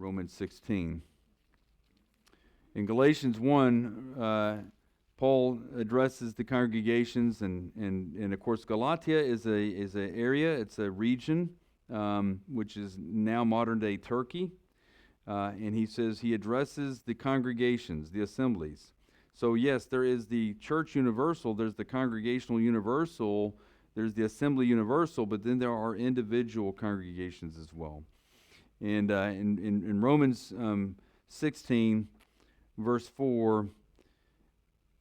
Romans 16. In Galatians 1, Paul addresses the congregations, and of course Galatia is an area, it's a region, which is now modern-day Turkey. And he says he addresses the congregations, the assemblies. So yes, there is the church universal, there's the congregational universal, there's the assembly universal, but then there are individual congregations as well. And in Romans 16, verse 4,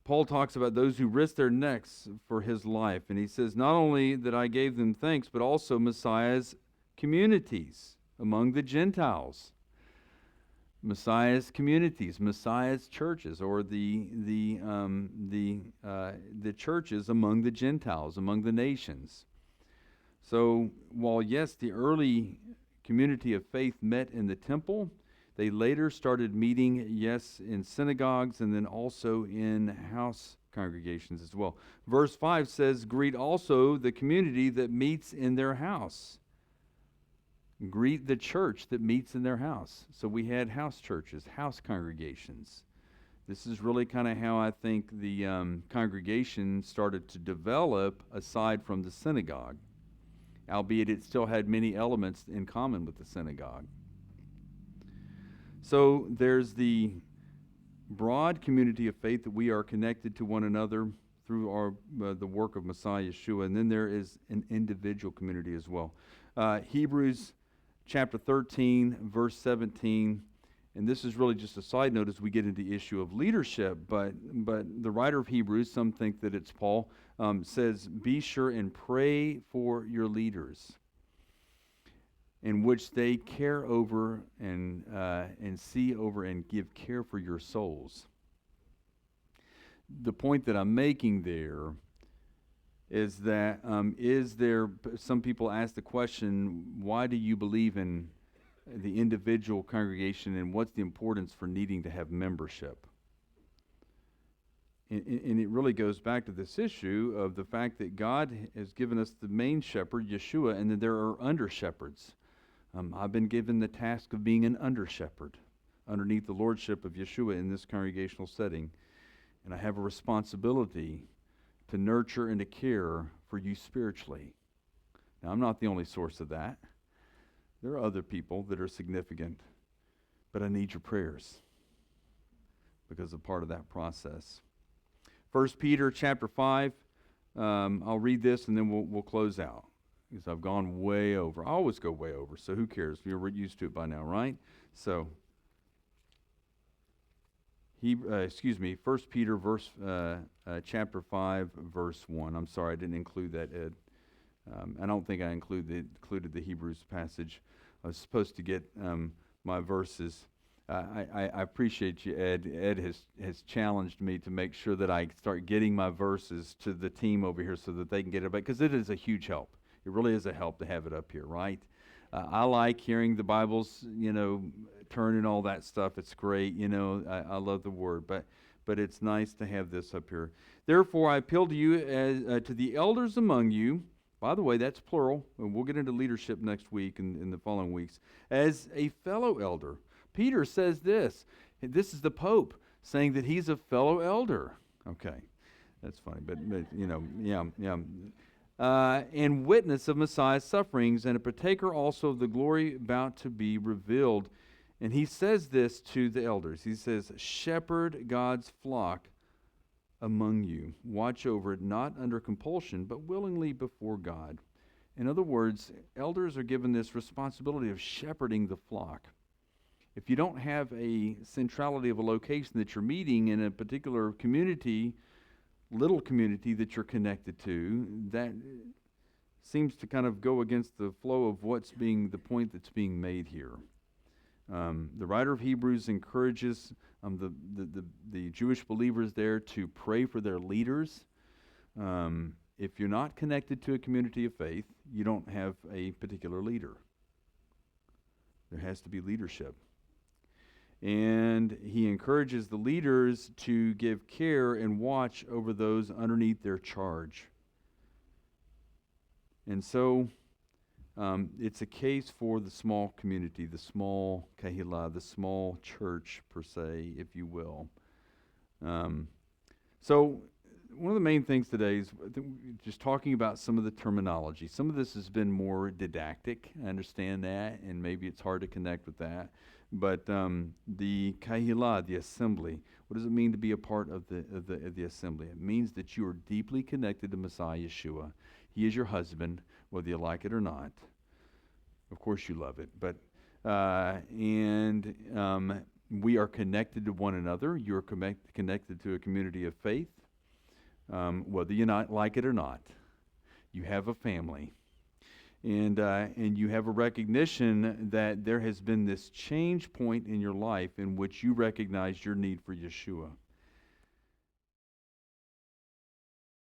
Paul talks about those who risk their necks for his life. And he says, not only that I gave them thanks, but also Messiah's communities among the Gentiles. Messiah's communities, Messiah's churches, or the churches among the Gentiles, among the nations. So while yes, the early community of faith met in the temple, they later started meeting, yes, in synagogues and then also in house congregations as well. Verse 5 says, greet also the community that meets in their house. Greet the church that meets in their house. So we had house churches, house congregations. This is really kind of how I think the congregation started to develop aside from the synagogue, albeit it still had many elements in common with the synagogue. So there's the broad community of faith that we are connected to one another through our the work of Messiah Yeshua, and then there is an individual community as well. Hebrews chapter 13, verse 17, and this is really just a side note as we get into the issue of leadership, but the writer of Hebrews, some think that it's Paul, says, be sure and pray for your leaders, in which they care over and see over and give care for your souls. The point that I'm making there is that some people ask the question, why do you believe in the individual congregation, and what's the importance for needing to have membership? And it really goes back to this issue of the fact that God has given us the main shepherd, Yeshua, and then there are under shepherds. I've been given the task of being an under shepherd underneath the lordship of Yeshua in this congregational setting, and I have a responsibility to nurture and to care for you spiritually. Now, I'm not the only source of that. There are other people that are significant, but I need your prayers because of part of that process. 1 Peter chapter 5, I'll read this and then we'll close out because I've gone way over. I always go way over, so who cares? You're used to it by now, right? So, 1 Peter chapter 5, verse 1. I'm sorry, I didn't include that, Ed. I don't think I included the Hebrews passage. I was supposed to get my verses. I appreciate you, Ed. Ed has challenged me to make sure that I start getting my verses to the team over here so that they can get it back, because it is a huge help. It really is a help to have it up here, right? I like hearing the Bibles, turn and all that stuff. It's great, I love the Word, but it's nice to have this up here. Therefore, I appeal to you, to the elders among you. By the way, that's plural, and we'll get into leadership next week and in the following weeks. As a fellow elder, Peter says this. This is the Pope saying that he's a fellow elder. Okay, that's funny, but yeah. And witness of Messiah's sufferings, and a partaker also of the glory about to be revealed. And he says this to the elders. He says, shepherd God's flock among you. Watch over it, not under compulsion, but willingly before God. In other words, elders are given this responsibility of shepherding the flock. If you don't have a centrality of a location that you're meeting in a particular community, little community that you're connected to, that seems to kind of go against the flow of the point that's being made here. The writer of Hebrews encourages the Jewish believers there to pray for their leaders. If you're not connected to a community of faith, you don't have a particular leader. There has to be leadership. And he encourages the leaders to give care and watch over those underneath their charge. And so It's a case for the small community, the small kahila, the small church per se, if you will. So one of the main things today is just talking about some of the terminology. Some of this has been more didactic. I understand that, and maybe it's hard to connect with that. But the kahila, the assembly, what does it mean to be a part of the assembly? It means that you are deeply connected to Messiah Yeshua. He is your husband, whether you like it or not. Of course you love it. But we are connected to one another. You're connected to a community of faith, whether you not like it or not. You have a family. And you have a recognition that there has been this change point in your life in which you recognize your need for Yeshua.